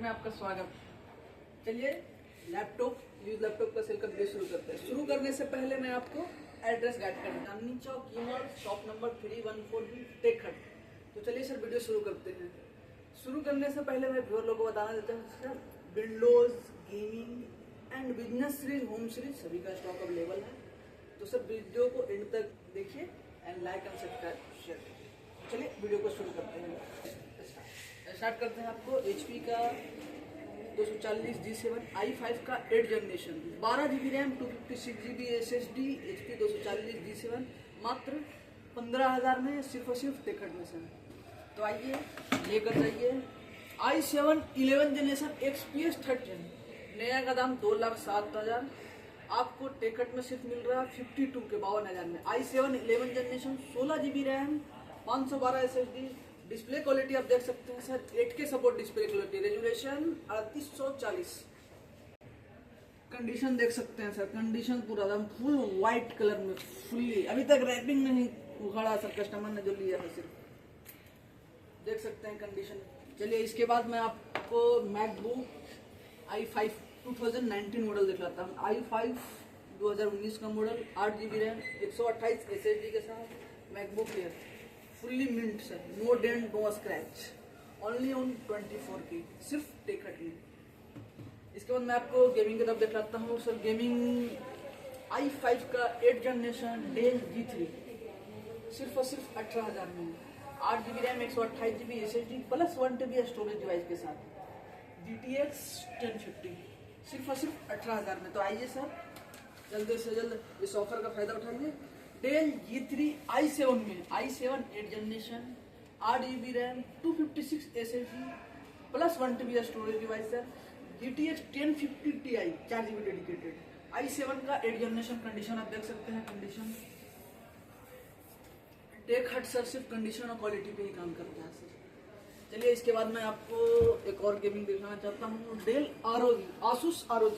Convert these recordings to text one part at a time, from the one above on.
में आपका स्वागत। चलिए यूज लैपटॉप का सेल का वीडियो शुरू करते हैं। शुरू करने से पहले मैं आपको एड्रेस गाइड कर Chandni Chowk shop number 314 take हट। तो चलिए सर वीडियो शुरू करते हैं। शुरू करने से पहले मैं व्यूअर लोगों को बताना चाहता हूँ sir, Windows gaming and business series, home series सभी का स्टॉक अवेलेबल है। तो सर वीडियो को एंड तक देखिए and like and subscribe share करिए। चलिए वीडियो को शुरू करते हैं। स्टार्ट करते हैं। आपको HP का 240 G7 i5 का 8 generation 12 GB RAM 256 GB SSD HP 240 G7 मात्र 15,000 में सिर्फ और सिर्फ टेक हट में से। तो आइए लेकर जाइए i7 11 जनरेशन XPS 13 नया का दाम 2,07,000 आपको टेक हट में सिर्फ मिल रहा है 52,000 में। i7 11 generation 16 GB RAM 512 SSD display quality आप देख सकते हैं sir 8K support display quality, resolution 3840। Condition देख सकते हैं सर, कंडीशन पूरा एकदम फुल व्हाइट कलर में फुल्ली, अभी तक रैपिंग नहीं उखाड़ा सर कस्टमर ने जो लिया है, सिर्फ देख सकते हैं कंडीशन। चलिए इसके बाद मैं आपको मैकबुक i5 2019 मॉडल दिखलाता हूँ। i5 2019 का मॉडल 8 GB रैम 128 SSD के साथ MacBook Air fully mint sir, no dent no scratch, only on 24K सिर्फ टेक हट में। इसके बाद मैं आपको गेमिंग की तरफ दिखलाता हूँ सर। गेमिंग i5 का 8 जनरेशन डेल G3 सिर्फ और सिर्फ 18,000 में, 8 GB RAM 128 GB SSD plus 1 TB storage device के साथ, GTX 1050 सिर्फ और सिर्फ 18,000 में। तो आइए सर जल्दी से जल्द इस ऑफर का फायदा उठाइए। डेल G3 i7 में i7 8 generation 8 GB RAM 256 SSD plus 1 TB storage device है, GTX 1050 Ti 4 GB dedicated i7 का 8 जनरेशन। कंडीशन आप देख सकते हैं, कंडीशन टेक हट सर सिर्फ कंडीशन और क्वालिटी पे ही काम करता है सर। चलिए इसके बाद मैं आपको एक और गेमिंग दिखाना चाहता हूँ। डेल आसूस ROG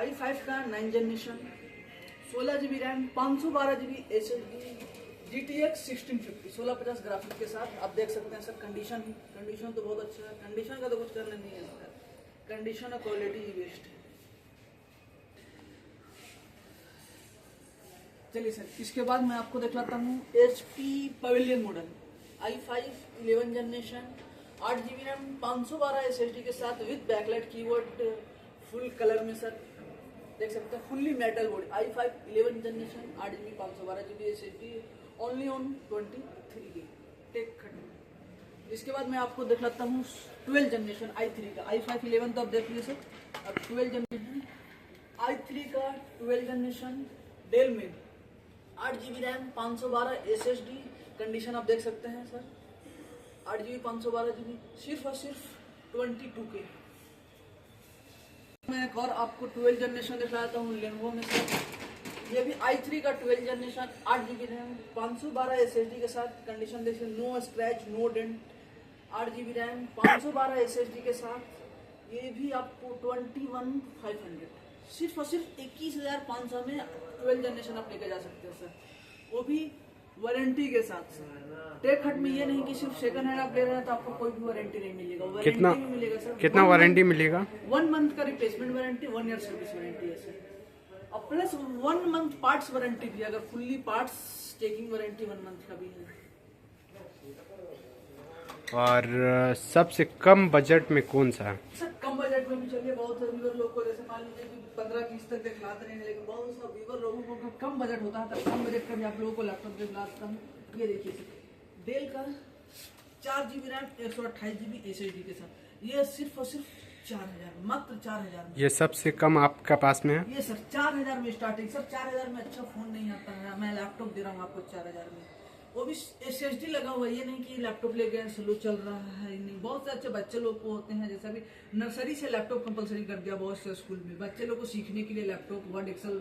i5 का 9 generation 16 GB RAM 512 GB SSD GTX 1650 1650 graphics के साथ आप देख सकते हैं सर। कंडीशन तो बहुत अच्छा है, कंडीशन का तो कुछ करना नहीं है सर, कंडीशन और क्वालिटी ही बेस्ट है। चलिए सर इसके बाद मैं आपको दिखलाता हूँ HP Pavilion model i5 11 generation 8 GB RAM 512 SSD के साथ with backlight keyboard full colour में सर, देख सकते हैं fully metal body i5 11 generation 8 GB 512 GB SSD only on 23K tech hut. इसके बाद मैं आपको दिखलाता हूँ 12 जनरेशन i3 का i5 11 तो आप देख लीजिए सर। अब 12 जनरेशन i3 का 12 जनरेशन डेल में 8 GB रैम 512 SSD कंडीशन आप देख सकते हैं सर, 8 GB 512 GB सिर्फ और सिर्फ 22K। मैं एक और आपको 12 जनरेशन दिखाता हूँ लेनोवो में सर। ये भी i3 का 12 जनरेशन 8 GB रैम 512 SSD के साथ, कंडीशन देखिए no scratch no dent, 8 GB RAM 512 SSD के साथ। ये भी आपको 21,500 सिर्फ और सिर्फ 21,500 में 12 जनरेशन आप लेके जा सकते हैं सर, वो भी वारंटी के साथ सर। टेक हट में ये नहीं कि सिर्फ सेकंड हैंड आप ले रहे हैं तो आपको कोई भी वारंटी नहीं मिलेगा, वारंटी भी मिलेगा सर। कितना वारंटी मिलेगा? 1 मंथ का replacement warranty, 1 year service warranty है सर, और प्लस 1 मंथ पार्ट्स वारंटी भी, अगर fully parts checking warranty 1 month का भी है। और सबसे कम बजट में कौन सा है सर? कम बजट में भी चलिए, बहुत से व्यूअर लोग को जैसे मान लीजिए कि 15-20 तक दिखलाते हैं, लेकिन बहुत सा व्यूअर लोगों को कम बजट होता है, तो कम बजट का भी आप लोगों को लैपटॉप दिखलाता हूँ। ये देखिए डेल का 4 GB रैम 128 GB SSD के साथ, ये सिर्फ और सिर्फ 4,000 मात्र 4,000 में। ये सबसे कम आपका पास में है? ये सर 4,000 में स्टार्टिंग सर, 4,000 में अच्छा फोन नहीं आता है। मैं लैपटॉप दे रहा हूँ आपको 4,000 में, वो भी SSD लगा हुआ है। ये नहीं कि लैपटॉप ले गए स्लो चल रहा है, नहीं। बहुत से अच्छे बच्चे लोग को होते हैं, जैसे अभी नर्सरी से लैपटॉप कंपलसरी कर दिया बहुत से स्कूल में, बच्चे लोग को सीखने के लिए लैपटॉप, वर्ड एक्सेल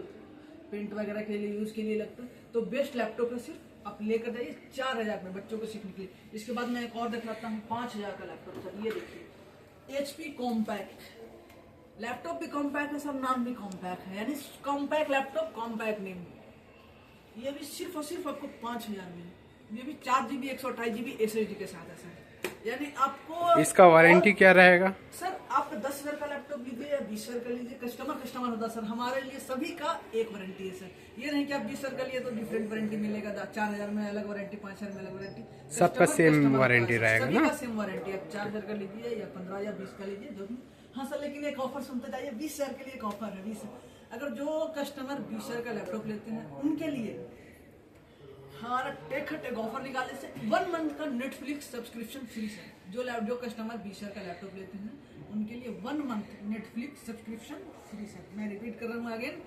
पेंट वगैरह के लिए यूज के लिए लैपटॉप, तो बेस्ट लैपटॉप है, सिर्फ आप लेकर जाइए 4,000 में बच्चों को सीखने के लिए। इसके बाद मैं एक और दिखाता हूँ 5,000 का लैपटॉप सर। ये देखिए HP कॉम्पैक्ट लैपटॉप भी कॉम्पैक्ट है सब, नाम भी कॉम्पैक्ट है, यानी कॉम्पैक्ट लैपटॉप कॉम्पैक्ट नेम। ये भी सिर्फ और सिर्फ आपको 5,000 में, ये भी 4 GB 128 GB SSD के साथ है सर। यानी आपको इसका वारंटी क्या रहेगा? सर आप 10,000 का लैपटॉप लीजिए या 20,000 का लीजिए, कस्टमर होता है सर। हमारे लिए सभी का एक वारंटी है सर। ये नहीं कि आप 20,000 का लिए तो डिफरेंट वारंटी मिलेगा, 4,000 में अलग वारंटी, 5,000 में अलग वारंटी। सबका सेम वारंटी रहेगा सभी ना? का सेम वारंटी। आप 4,000 का लीजिए या 15 या 20 का लीजिए, जो भी। हाँ सर, लेकिन एक ऑफर सुनते जाइए, 20,000 के लिए एक ऑफर है। 20 अगर जो कस्टमर 20,000 का लैपटॉप लेते हैं उनके लिए हमारा टेक हट एक ऑफर निकाले से 1 मंथ का नेटफ्लिक्स सब्सक्रिप्शन फ्री है। जो कस्टमर 20,000 का लैपटॉप लेते हैं उनके लिए 1 मंथ नेटफ्लिक्स सब्सक्रिप्शन फ्री है। मैं रिपीट कर रहा हूँ अगेन,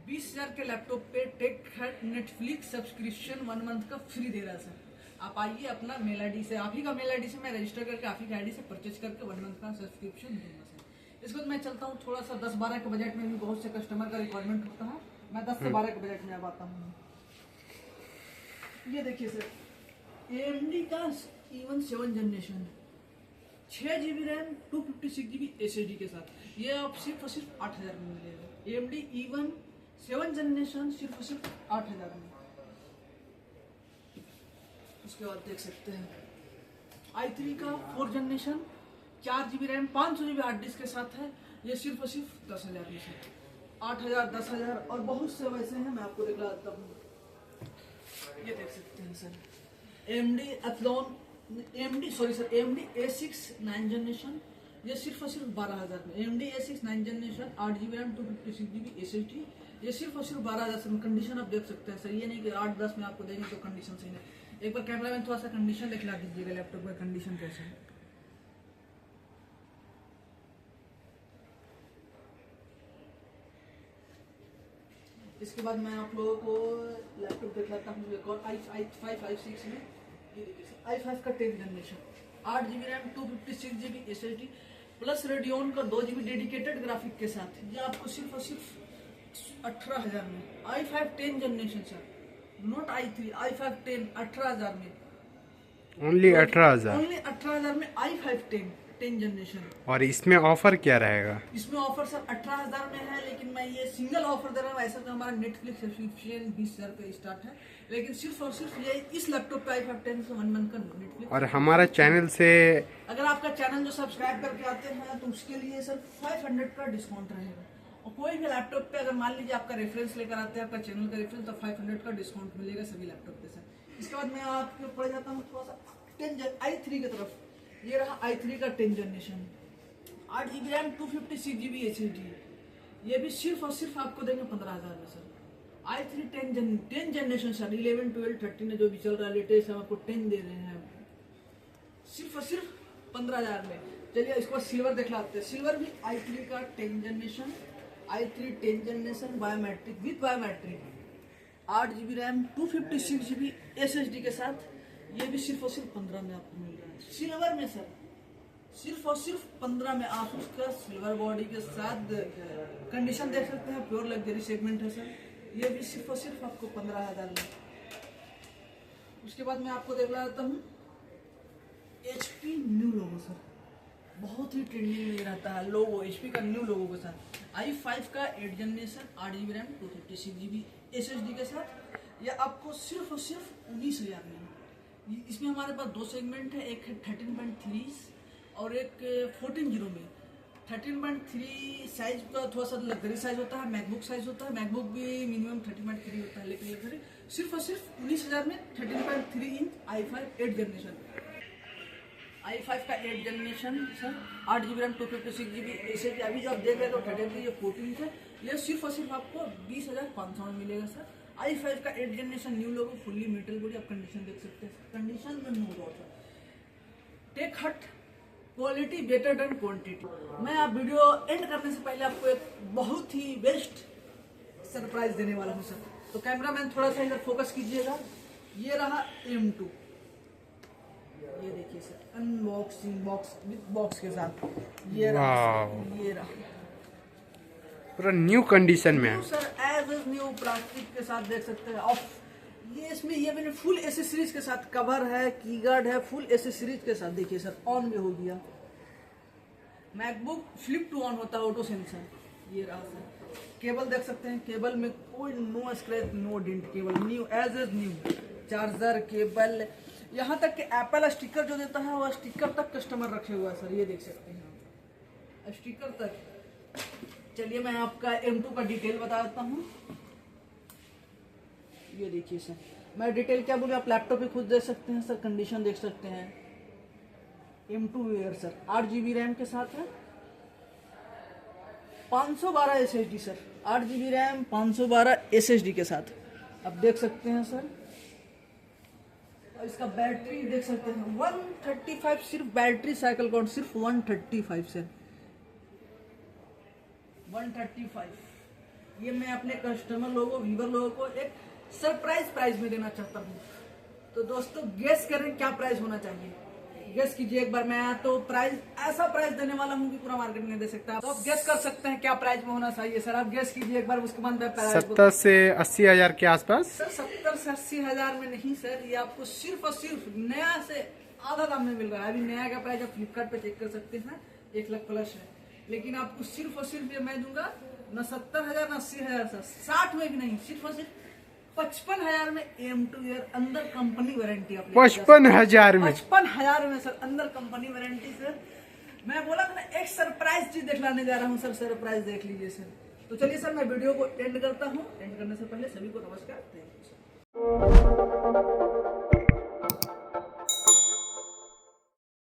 20,000 के लैपटॉप पे टेक हट नेटफ्लिक्स सब्सक्रिप्शन 1 मंथ का फ्री दे रहा है सर। आप आइए, अपना मेल आईडी से, आप ही का मेल आईडी से मैं रजिस्टर करके आप ही की आईडी से परचेज करके 1 मंथ का सब्सक्रिप्शन दूंगा सर। इसके बाद मैं चलता हूँ थोड़ा सा 10-12 के बजट में भी बहुत से कस्टमर का रिक्वायरमेंट होता है। मैं 10 से 12 के बजट में अब आता हूँ। ये देखिए सर, AMD का E1 7 generation 6GB RAM 256GB SSD के साथ, ये आप सिर्फ और सिर्फ 8,000 में मिलेगा। AMD E1 7 जनरेशन सिर्फ और सिर्फ 8,000 में। उसके बाद देख सकते हैं i3 का 4 generation 4GB RAM 500GB hard disk के साथ है। ये सिर्फ और सिर्फ 10,000 में से 8,000, 10,000 और बहुत से वैसे हैं, मैं आपको दिखलाता हूँ। ये देख सकते हैं सर, AMD A6 9 जनरेशन, ये सिर्फ और सिर्फ 12,000 में। AMD A6 9 generation 8GB RAM 256GB SSD, ये सिर्फ और सिर्फ 12,000 में। कंडीशन आप देख सकते हैं सर, ये नहीं कि 8-10 में आपको देंगे तो कंडीशन सही नहीं। एक बार कैमरा में थोड़ा सा कंडीशन दिखला दीजिएगा, लैपटॉप का कंडीशन कैसा है। इसके बाद मैं आप लोगों को लैपटॉप दिखलाता हूँ एक और i5 i6 में। ये देखिए i5 का 10 generation 8GB RAM 256GB SSD plus radian का 2GB डेडिकेटेड ग्राफिक के साथ, ये आपको सिर्फ और सिर्फ 18,000 में। i5 10 generation sir, not i3, i5 10 18,000 में। ओनली 18,000? ओनली 18,000 में i5 10 जनरेशन। और इसमें ऑफर क्या रहेगा? इसमें ऑफर सर 18,000 में है, लेकिन मैं ये सिंगल ऑफर दे रहा हूँ। ऐसा तो हमारा नेटफ्लिक्स सब्सक्रिप्शन 20,000 पे स्टार्ट है, लेकिन सिर्फ और सिर्फ ये इस लैपटॉप पे i5 10 से 1 मंथ का नेटफ्लिक्स। और हमारा चैनल से अगर आपका चैनल जो सब्सक्राइब करके आते हैं तो उसके लिए सर 500 का डिस्काउंट रहेगा। और कोई भी लैपटॉप पे अगर मान लीजिए आपका रेफरेंस लेकर आते हैं, आपका चैनल का रेफरेंस, तो 500 का डिस्काउंट मिलेगा सभी लैपटॉप पे सर। इसके बाद मैं आपको पढ़ जाता हूँ थोड़ा सा i3 की तरफ। ये रहा i3 का 10 generation 8GB RAM 256GB SSD, ये भी सिर्फ और सिर्फ आपको देंगे 15,000 में सर। i3 10 जनरेशन सर, 11, 12, 13 जो भी चल रहा है लेटेस्ट, हम आपको 10 दे रहे हैं सिर्फ और सिर्फ 15,000 में। चलिए इसके बाद सिल्वर दिखलाते हैं। सिल्वर भी i3 का 10 generation, i3 10 generation biometric with biometric 8GB RAM 256GB SSD के साथ, ये भी सिर्फ और सिर्फ 15 में आपको मिल रहा है। सिल्वर में सर सिर्फ और सिर्फ 15 में आप उसका सिल्वर बॉडी के साथ कंडीशन देख सकते हैं, प्योर लग्जरी सेगमेंट है सर। ये भी सिर्फ और सिर्फ आपको 15,000 में। उसके बाद मैं आपको देख लाता हूँ HP न्यू लोगो सर, बहुत ही ट्रेंडिंग में रहता है लोगो, HP का न्यू लोगो के साथ। i5 का 8 generation 8GB RAM 256GB SSD के साथ, ये आपको सिर्फ और सिर्फ 19,000 में। इसमें हमारे पास 2 सेगमेंट है, एक है 13.3 और एक 14.0 में। 13.3 साइज का थोड़ा सा लग्जरी साइज होता है, मैकबुक साइज होता है, मैकबुक भी मिनिमम 13.3 होता है, लेकिन ये सिर्फ और सिर्फ 19,000 में 13.3 इंच i5 8 जनरेशन। i5 का 8 generation sir 8GB RAM 256GB SSD, अभी जो आप देख रहे हो 13 ये 14 है, ये सिर्फ और सिर्फ आपको 20,500 में मिलेगा सर। i5 का 8 generation new logo, fully metal body, आप कंडीशन देख सकते हैं, कंडीशन में नो डाउट है। टेक हट क्वालिटी बेटर देन क्वांटिटी। मैं आप वीडियो एंड करने से पहले आपको एक बहुत ही बेस्ट सरप्राइज देने वाला हूँ सर। तो कैमरामैन थोड़ा सा इधर फोकस कीजिएगा। ये रहा M2, ये देखिए sir, unboxing box with box के साथ। ये रहा पूरा न्यू कंडीशन में है सर, एज न्यू प्लास्टिक के साथ देख सकते हैं। ऑफ ये इसमें ये मैंने फुल एसेसरीज के साथ, कवर है, की गार्ड है, फुल एसेसरीज के साथ। देखिए सर, ऑन भी हो गया, मैकबुक फ्लिप टू ऑन होता है, ऑटो सेंसर। ये रहा सर, केबल देख सकते हैं, केबल में कोई no scratch no dent, cable new as new. Charger cable यहाँ तक कि एप्पल स्टिकर जो देता है वो स्टिकर तक कस्टमर रखे हुआ है सर, ये देख सकते हैं आप, स्टिकर तक। चलिए मैं आपका M2 का डिटेल बता देता हूँ। ये देखिए सर, मैं डिटेल क्या बोलूँ, आप लैपटॉप पे खुद देख सकते हैं सर, कंडीशन देख सकते हैं। M2 air sir, 8 GB RAM के साथ है, 512 SSD sir, 8 GB RAM 512 SSD के साथ आप देख सकते हैं सर। और इसका बैटरी देख सकते हैं 135, सिर्फ बैटरी साइकिल काउंट सिर्फ 135 सर, 135। ये मैं अपने कस्टमर लोगों, व्यूअर लोगों को एक सरप्राइज प्राइस में देना चाहता हूँ। तो दोस्तों गेस करें क्या प्राइस होना चाहिए, गेस कीजिए एक बार। मैं तो प्राइस, ऐसा प्राइस देने वाला हूँ कि पूरा मार्केट में दे सकता है। तो आप गेस कर सकते हैं क्या प्राइस में होना चाहिए सर, आप गेस कीजिए एक बार, उसके बाद मैं 70 से 80 हजार के आसपास। सर 70 से 80 हजार में नहीं सर, ये आपको सिर्फ और सिर्फ नया से आधा दाम में मिल रहा है। अभी नया का प्राइस आप फ्लिपकार्ट पे चेक कर सकते हैं 1 लाख प्लस है, लेकिन आपको सिर्फ और सिर्फ ये मैं दूंगा न 70,000 न 80,000 सर, 60 में भी नहीं, सिर्फ और सिर्फ 55,000 में M2 एयर अंदर कंपनी वारंटी। 55,000 में, 55,000 में सर अंदर कंपनी वारंटी सर। मैं बोला था ना एक सरप्राइज चीज दिखलाने जा रहा हूँ सर, सरप्राइज देख लीजिए सर। तो चलिए सर मैं वीडियो को एंड करता हूँ। एंड करने से पहले सभी को नमस्कार, थैंक यू सर।